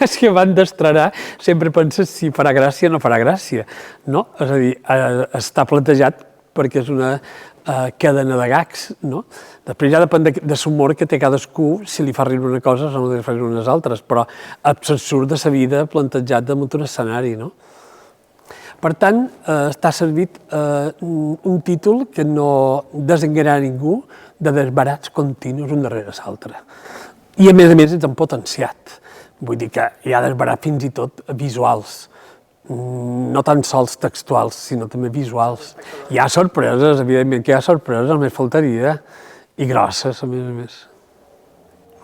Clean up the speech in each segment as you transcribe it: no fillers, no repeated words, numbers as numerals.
és que van d'estrenar sempre penses si farà gràcia o no farà gràcia, no? És a dir, està plantejat perquè és una cadena de gags, no? Després ja depèn de l'humor que té cadascú, si li fa riure una cosa o no li fa riure unes altres, però surt de sa vida plantejat damunt un escenari, no? Per tant, està servit un títol que no desenganarà ningú de desbarats continus un darrere l'altre. I a més és en potenciat. Vull dir que hi ha desbarats fins i tot visuals, no tan sols textuals, sinó també visuals. Hi ha sorpreses, evidentment que hi ha sorpreses, només faltaria, i grosses, a més.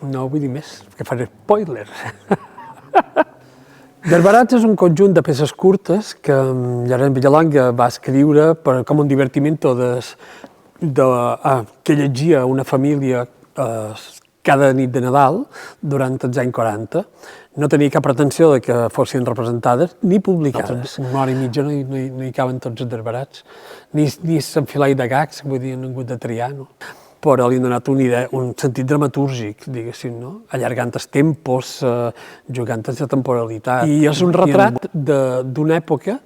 No vull dir més, que faré spoiler. Desbarats és un conjunt de peces curtes que Llorenç Villalonga va escriure com un divertiment que llegia una família cada nit de Nadal durant els anys 40. No tenia cap pretensió de que fossin representades ni publicades. Una hora i mitja no hi caben tots els desbarats, ni s'enfilar de gags, vull dir, no han hagut de triar, no? Però li han donat una idea, un sentit dramatúrgic, diguéssim, no? Allargant els tempos, jugant amb la temporalitat. I és un retrat d'una època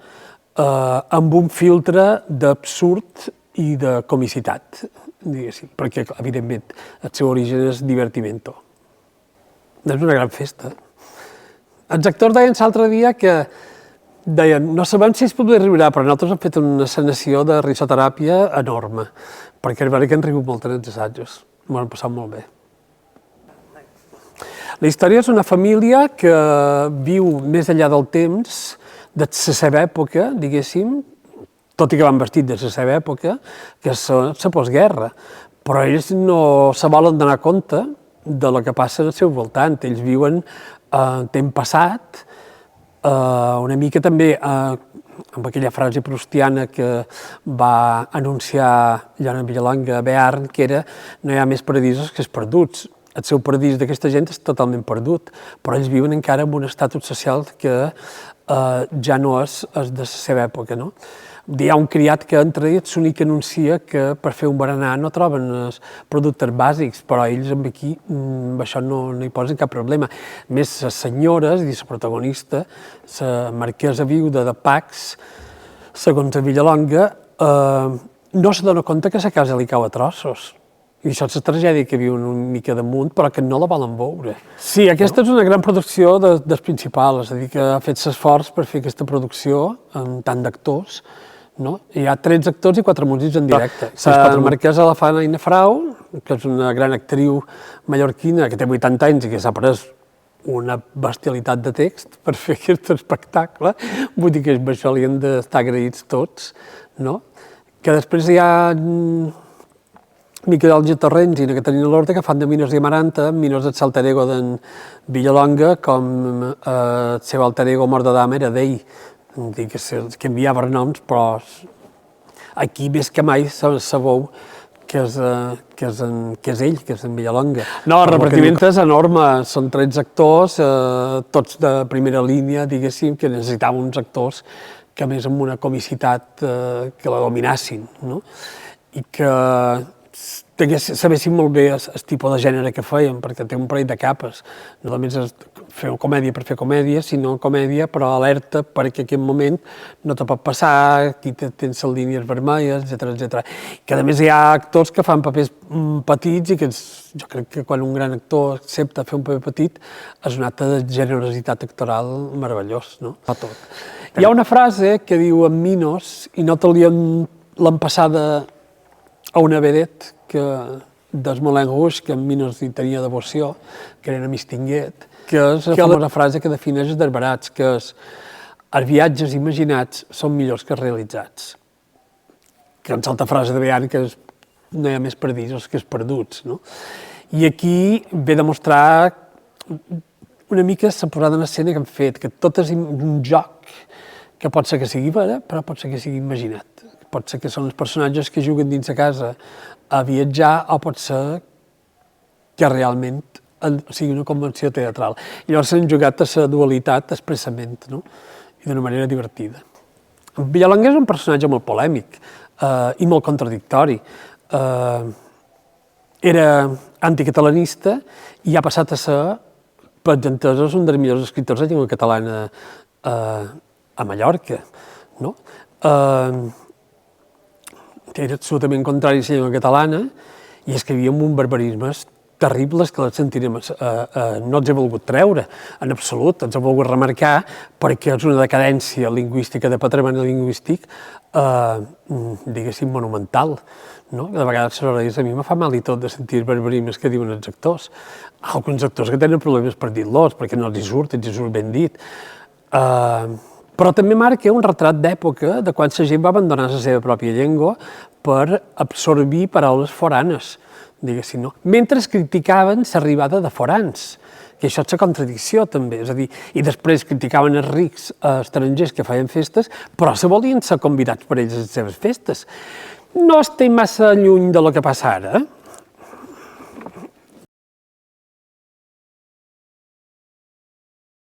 amb un filtre d'absurd i de comicitat, diguéssim, perquè, evidentment, el seu origen és divertimento. És una gran festa. Els actors deien l'altre dia que no sabem si es podria riure, però nosaltres hem fet una escenació de risoteràpia enorme, perquè és veritat que han rigut molt en els assajos. M'ho han passat molt bé. La història és una família que viu més enllà del temps, de la seva època, diguéssim, tot i que van vestits de la seva època, que és la postguerra. Però ells no se volen donar compte de lo que passa al seu voltant. Ells viuen en temps passat, una mica també amb aquella frase proustiana que va anunciar Llorenç Villalonga a Bearn, que era no hi ha més paradisos que els perduts. El seu paradís d'aquesta gent és totalment perdut, però ells viuen encara en un estatus social que ja no és de la seva època, no? Hi ha un criat que entra i és l'únic que anuncia que per fer un berenar no troben els productes bàsics, però ells amb aquí amb això no hi posen cap problema. A més, les senyores i la protagonista, la marquesa viuda de Pacs, segons a Villalonga, no se dona compte que la casa li cau a trossos. I això és la tragèdia que viuen una mica damunt, però que no la volen veure. Sí, aquesta és una gran producció del principal, és a dir, que ha fet l'esforç per fer aquesta producció amb tant d'actors. Hi ha 13 actors i 4 músics en directe. La marquesa la fa Aina Frau, que és una gran actriu mallorquina que té 80 anys i que s'ha pres una bestialitat de text per fer aquest espectacle. Vull dir que amb això li han d'estar agraïts tots. Que després hi ha Miquel Àngel Torrents i na Caterina Lorda que fan de Minos i Amaranta, Minos és l'alter ego d'en Villalonga, com el seu alter ego mort de dama era d'ell. Que canviava els noms, però aquí més que mai sabeu que és ell, que és en Villalonga. No, el repartiment és enorme, són 13 actors, tots de primera línia, diguéssim, que necessitaven uns actors que a més amb una comicitat que la dominassin, i que sabessin molt bé el tipus de gènere que feien, perquè té un parell de capes. No només és fer comèdia per fer comèdia, sinó comèdia però alerta perquè en aquest moment no te pot passar, aquí tens les línies vermelles, etc. Que a més hi ha actors que fan papers petits i que jo crec que quan un gran actor accepta fer un paper petit és un acte de generositat actoral meravellós, no? Hi ha una frase que diu en Minos, i no te l'han passada a una vedet que del Moulin Rouge, que en Minos hi tenia devoció, que era Mistinguet, que és la famosa frase que defineix els desbarats, que és els viatges imaginats són millors que els realitzats. Que en l'altra frase de Bearn, que no hi ha més paradisos que els perduts. I aquí ve a demostrar una mica la posada en escena que han fet, que tot és un joc que pot ser que sigui vera, però pot ser que sigui imaginat. Pot ser que són els personatges que juguen dins de casa a viatjar o pot ser que realment sigui una convenció teatral. I llavors s'han jugat a la dualitat expressament, i d'una manera divertida. Villalonga és un personatge molt polèmic i molt contradictori. Era anticatalanista i ha passat a ser per entesa, és un dels millors escriptors de llengua catalana a Mallorca, no? Era absolutament contrari a la llengua catalana i escrivia amb un barbarismes terribles que les sentirem, no els he volgut treure, en absolut, els he volgut remarcar perquè és una decadència lingüística, de patrimoni lingüístic, diguéssim, monumental, no? De vegades a mi me fa mal i tot de sentir els barbarismes que diuen els actors. Alguns actors que tenen problemes per dir-los, perquè no els surt ben dit. Però també marca un retrat d'època de quan la gent va abandonar la seva pròpia llengua per absorbir paraules foranes, diguéssim, no? Mentre criticaven l'arribada de forans, que això és la contradicció també, és a dir, i després criticaven els rics estrangers que feien festes, però se volien ser convidats per ells a les seves festes. No estem massa lluny de lo que passa ara,